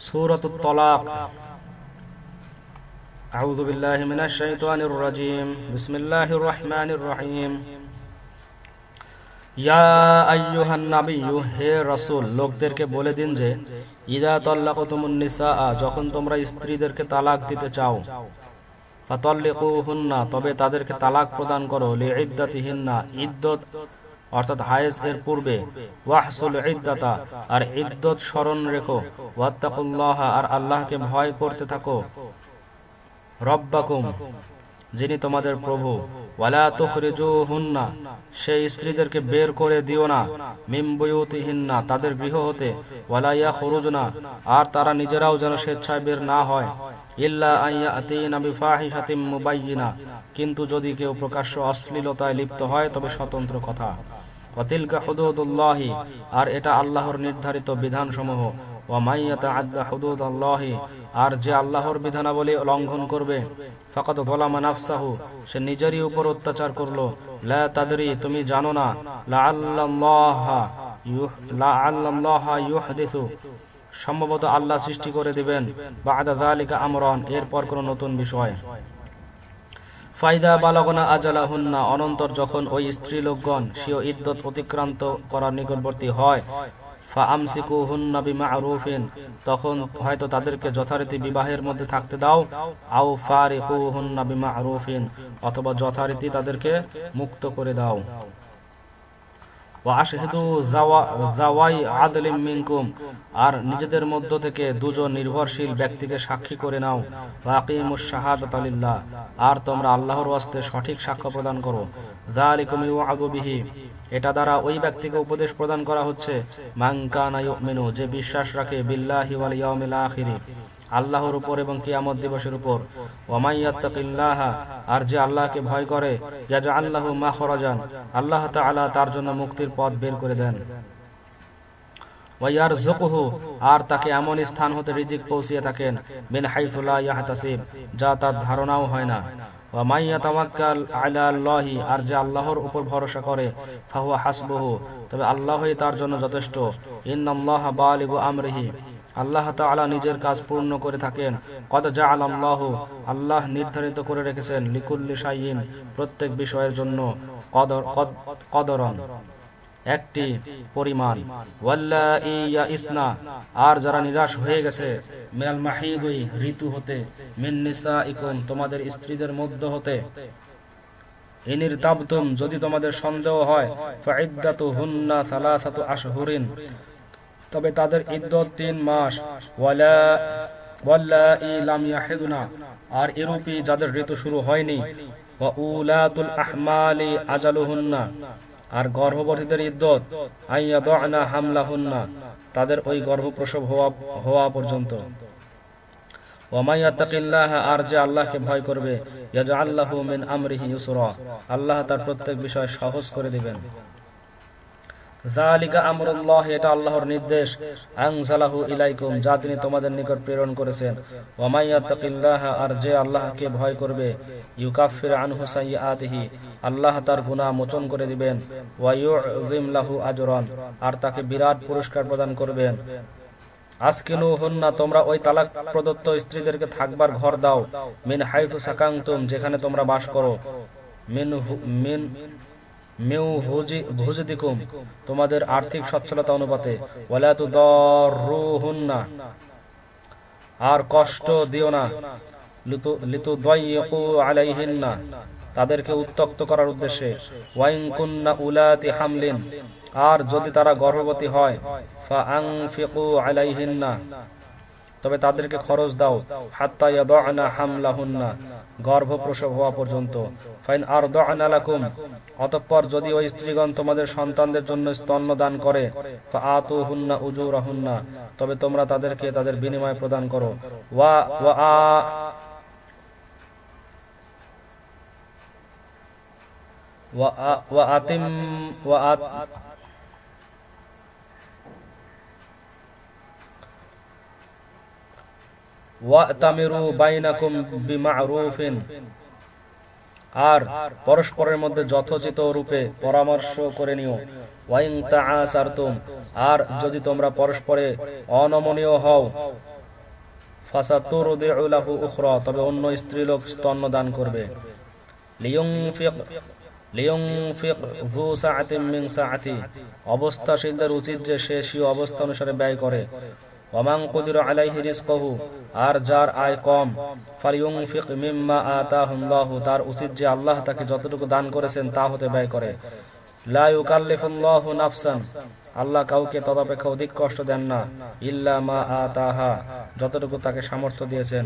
সূরাতুত তালাক। আউযু বিল্লাহি মিনাশ শাইতানির রাজীম। বিসমিল্লাহির রহমানির রহিম। ইয়া আইয়ুহান নাবিয়্যু, হে রাসূল, লোকদেরকে বলে দিন যে ইযা তাল্লাকতুমুন নিসা, যখন তোমরা স্ত্রীদেরকে তালাক দিতে চাও, ফাতাল্লিকুহুন্না, তবে তাদেরকে তালাক প্রদান করো, লিইদ্দাতিহিন্না, ইদ্দত অর্থাৎ হায়েজ এর পূর্বে, ওয়াহসুল ইদ্দাতা, আর ইদ্দত স্মরণ রেখো, ওয়াত্তাকুল্লাহ, আর আল্লাহকে ভয় করতে থাকো, রব্বাকুম, যিনি তোমাদের প্রভু, ওয়ালা তুখরিজুহুন্না, সেই স্ত্রীদেরকে বের করে দিও না, মিন বুয়ুতিহিন্না, তাদের গৃহ হতে, ওয়ালা ইয়াখরুজনা, আর তারা নিজেরাও যেন স্বেচ্ছায় বের না হয়, ইল্লা আন ইয়াতিনা বিফাহিশাতিন মুবায়্যিনা, কিন্তু যদি কেউ প্রকাশ্য অশ্লীলতায় লিপ্ত হয় তবে স্বতন্ত্র কথা। ওয়া তিলকা হুদুদুল্লাহি, আর এটা আল্লাহর নির্ধারিত বিধানসমূহ। ওয়া মান ইয়াতাআদ্দা হুদুদাল্লাহি, আর যে আল্লাহর বিধানাবলী লঙ্ঘন করবে, ফাকাদ যালামা নাফসাহু, সে নিজেরই উপর অত্যাচার করলো। লা তাদরি, তুমি জানো না, লাআল্লাল্লাহা ইউহদিসু, সম্ভবত আল্লাহ সৃষ্টি করে দিবেন, বা'দা যালিকা আমরান, এরপর কোন নতুন বিষয়। ফাইদা বালাগনা আজালাহুন্না, অনন্তর যখন ওই স্ত্রী লোকগণ স্বীয় ইদ্দত অতিক্রান্ত করার নিকটবর্তী হয়, ফাআমসিকুহুন্না বিমা'রুফিন, তখন হয়তো তাদেরকে যথারীতি বিবাহের মধ্যে থাকতে দাও, আও ফারিকুহুন্না বিমা'রুফিন, অথবা যথারীতি তাদেরকে মুক্ত করে দাও। ওয়া আশহিদু যাওয়াই আদলিম মিনকুম, আর নিজেদের মধ্য থেকে দুজন নির্ভরশীল ব্যক্তিকে সাক্ষী করে নাও। ওয়া আকিমুশ শাহাদাতা লিল্লাহ, আর তোমরা আল্লাহর ওয়াস্তে সঠিক সাক্ষ্য প্রদান করো। যালিকুম ইউআযু বিহি, এটা দ্বারা ওই ব্যক্তিকে উপদেশ প্রদান করা হচ্ছে, মান কানা ইউমিনু, যে বিশ্বাস রাখে, বিল্লাহি ওয়াল ইয়াউমিল আখিরি, আল্লাহর উপর এবং কিয়ামত দিবসের উপর। ওয়া মান ইয়াত্তাকিল্লাহা, আর যে আল্লাহকে ভয় করে, ইয়াজআল লাহু মাখরাজান, আল্লাহ তাআলা তার জন্য মুক্তির পথ বের করে দেন। ওয়া ইয়ারযুকুহু, আর তাকে এমন স্থান হতে রিজিক পৌঁছিয়ে থাকেন, মিন হাইসু লা ইয়াহতাসিব, যা তার ধারণাও হয় না। ওয়া মান ইয়াতাওয়াক্কাল আলা আল্লাহি, আর যে আল্লাহর উপর ভরসা করে, ফাহুয়া হাসবুহু, তবে আল্লাহই তার জন্য যথেষ্ট। ইন্নাল্লাহা বালিগু আমরিহি, আল্লাহ তাআলা নিজের কাজ পূর্ণ করে থাকেন। কদ জাআলাল্লাহু, আল্লাহ নির্ধারিত করে রেখেছেন, লিকুল্লি শাইইন, প্রত্যেক বিষয়ের জন্য, কদরন, একটি পরিমাণ। ওয়াল্লাঈ ইয়াইসনা, আর যারা নিরাশ হয়ে গেছে, মিনাল মাহিদি, ঋতু হতে, মিন নিসাইকুম, তোমাদের স্ত্রীদের মধ্য হতে, ইনির তাবতুম, যদি তোমাদের সন্দেহ হয়, ফাইদ্দাতুহুন্না সালাসাতু আশহুরিন, তবে তাদের ইদ্দত 3 মাস। ওয়াল্লাঈ লাম ইয়াহিদনা, আর এরূপী যাদের ঋতু শুরু হয়নি। ওয়া উলাতুল আহমালি আজালুহুন্না, আর গর্ভবতীদের ইদ্দত, আইয়াদনা হামলাহুন্না, তাদের ওই গর্ভপ্রসব হওয়া পর্যন্ত। ওয়া মান ইয়াত্তাকিল্লাহা, আর যে আল্লাহকে ভয় করবে, ইয়াজআল লাহু মিন আমরিহি ইউসরা, আল্লাহ তার প্রত্যেক বিষয় সহজ করে দিবেন। যালিকা আমরুল্লাহ, এটা আল্লাহর নির্দেশ, আনজালাহু ইলাইকুম, যা তিনি তোমাদের নিকট প্রেরণ করেছেন। ওয়া মান ইয়াত্তাকিল্লাহা, আর যে আল্লাহকে ভয় করবে, ইউকাফির আনহু সাইয়্যাতিহি, আল্লাহ তার গুনাহ মোচন করে দিবেন। ওয়া ইউযিম লাহু আজরান, আর তাকে বিরাট পুরস্কার প্রদান করবেন। আসকিনুহুন্না, তোমরা ওই তালাক প্রদত্ত স্ত্রীদেরকে থাকবার ঘর দাও, মিন হাইসু সাকানতুম, যেখানে তোমরা বাস করো, ভুজদিকুম, তোমাদের আর্থিক সচ্ছলতা অনুপাতে। ওয়ালা তুদাররুহুন্না, আর কষ্ট দিও না, লিতুদাইয়িকু আলাইহিন্না, তাদেরকে উত্ত্যক্ত করার উদ্দেশ্যে। ওয়াইন কুন্না উলাতি হামলিন, আর যদি তারা গর্ভবতী হয়, ফাআনফিকু আলাইহিন্না, তবে তাদেরকে খরচ দাও, হাত্তা ইয়াদনা হামলাহুন্না, গর্ভপ্রসব হওয়া পর্যন্ত। ফাইন আরদানা লাকুম, অতঃপর যদি ওই স্ত্রীগণ তোমাদের সন্তানদের জন্য স্তন্যদান করে, ফাআতুহুন্না উজুরাহুন্না, তবে তোমরা তাদেরকে তাদের বিনিময় প্রদান করো। ওয়াতামিরু বাইনাকুম বিমা'রুফিন, আর পরস্পরের মধ্যে যথোচিত রূপে পরামর্শ করে নিও। ওয়াইন তাআসারতুম, আর যদি তোমরা পরস্পরে অনমনীয় হও, ফাসাতুরদিউ লাহু উখরা, তবে অন্য স্ত্রীলোক স্তন্য দান করবে। লিয়ুনফিক যু সাআতিন মিন সাআতি, অবস্থাশীলদের উচিত যে সে স্বীয় অবস্থা অনুসারে ব্যয় করে। ওয়ামান কুদিরা আলাইহি রিজকুহু, আর যার আয় কম, ফালিয়ুনফিক মিম্মা আতাহুল্লাহু, তার উচিত যে আল্লাহ তাকে যতটুকু দান করেছেন তা হতে ব্যয় করে। লা ইউকাল্লিফুল্লাহু নাফসান, আল্লাহ কাউকে তদপেক্ষা অধিক কষ্ট দেন না, ইল্লা মা আতাহা, যতটুকু তাকে সামর্থ্য দিয়েছেন।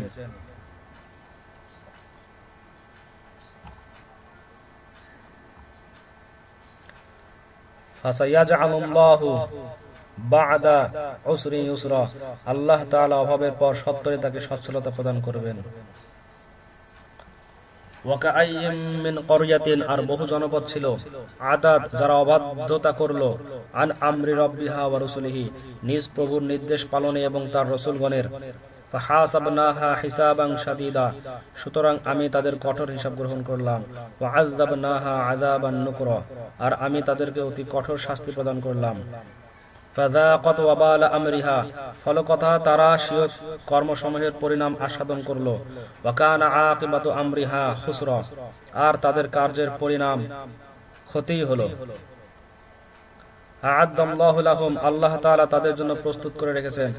ফাসায়াজআলুল্লাহু বা'দা উসরি ইউসরা, আল্লাহ তাআলা অভাবের পর সত্বরে তাকে সচ্ছলতা প্রদান করবেন। ওয়াকাআইয়িম মিন ক্বরয়াতিন, আর বহু জনপদ ছিল, আদাত, যারা অবাধ্যতা করলো, আন আমরি রাব্বিহা ওয়া রাসূলিহি, নিজ প্রভুর নির্দেশ পালনে এবং তার রাসূলগণের। ফাহাসাবনাহা হিসাবান শাদীদা, সুতরাং আমি তাদের কঠোর হিসাব গ্রহণ করলাম। ওয়া আযাবনাহা আযাবান নুকরা, আর আমি তাদেরকে অতি কঠোর শাস্তি প্রদান করলাম। ফাযাকাত ওয়াবালা আমরিহা, ফলকথা তারা স্বীয় কর্মসমূহের পরিণাম আস্বাদন করলো। ওয়া কানা আকিবাতু আমরিহা খুসরা, আর তাদের কার্যের পরিণাম ক্ষতিই হলো। আ'আদ্দাল্লাহু লাহুম, আল্লাহ তাআলা তাদের জন্য প্রস্তুত করে রেখেছেন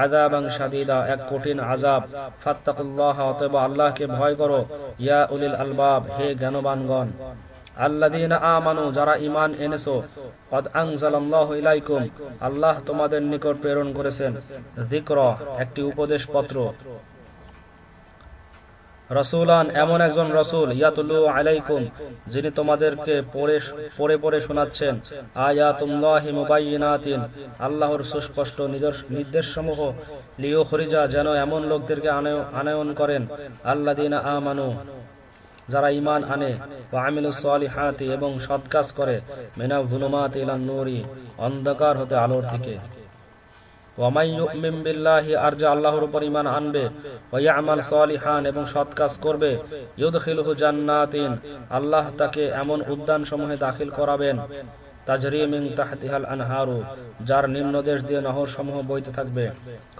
আযাবান শাদীদা, এক কঠিন আযাব। ফাত্তাকুল্লাহ, অতএব আল্লাহকে ভয় করো। ইয়া উলিল আলবাব, হে জ্ঞানবানগণ। আল্লাযীনা আমানু, যারা ঈমান এনেছো। ক্বাদ আনজালাল্লাহু ইলাইকুম, আল্লাহ তোমাদের নিকট প্রেরণ করেছেন। যিকরা, একটি উপদেশ পত্র। রাসূলান, এমন একজন রাসূল। ইয়াতুলু আলাইকুম, যিনি তোমাদেরকে পড়ে পড়ে শোনাচ্ছেন। আয়াতুল্লাহি মুবায়্যিনাতিন, আল্লাহর সুস্পষ্ট নির্দেশসমূহ। লিয়ুখরিজা, যেন এমন লোকদেরকে আনয়ন করেন। আল্লাযীনা আমানু, যারা ঈমান আনে। ওয়া আমিলুস সালিহাতি, এবং সৎ কাজ করে। মিনাজ যুলুমাতি ইলান নূরি, অন্ধকার হতে আলোর দিকে। ওয়া মান ইউমিন বিল্লাহি, আর যে আল্লাহর উপর ঈমান আনবে। ওয়া ইয়ামাল সালিহান, এবং সৎ কাজ করবে। ইউদখিলুহু জান্নাতিন, আল্লাহ তাকে এমন উদ্যানসমূহে দাখিল করাবেন। তাজরি মিন তাহতিহাল আনহারু, যার নিম্নদেশ দিয়ে নহরসমূহ বইতে থাকবে।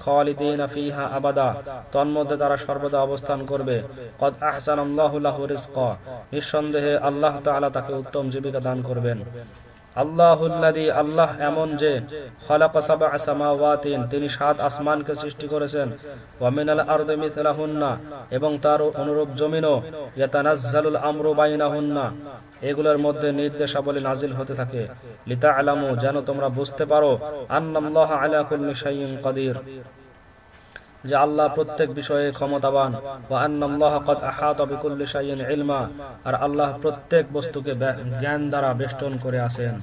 খালিদিনা ফিহা আবাদা, তন্মধ্যে তারা সর্বদা অবস্থান করবে। ক্বাদ আহসানাল্লাহু লাহু রিজকা, নিঃসন্দেহে আল্লাহ তাআলা তাকে উত্তম জীবিকা দান করবেন। আল্লাহুল্লাযী, আল্লাহ এমন যে, খালাকা সাবআ সামাওয়াতিন, তিনি 7 আসমানকে সৃষ্টি করেছেন। ওয়া মিনাল আরদি মিথলাহুন্না, এবং তার অনুরূপ জমিনও। ইয়াতানাজ্জালুল আমরু বাইনাহুন্না, এগুলোর মধ্যে নির্দেশাবলী নাজিল হতে থাকে। লিতা'লামু, যেন তোমরা বুঝতে পারো। আন্নাল্লাহা আলা কুল্লি শাইইন কাদির, যে আল্লাহ প্রত্যেক বিষয়ে ক্ষমতাবান। ওয়া আন্নাল্লাহা ক্বাদ আহাতা বিকুল্লি শাইইন ইলমা, আর আল্লাহ প্রত্যেক বস্তুকে জ্ঞান দ্বারা বেষ্টন করে আছেন।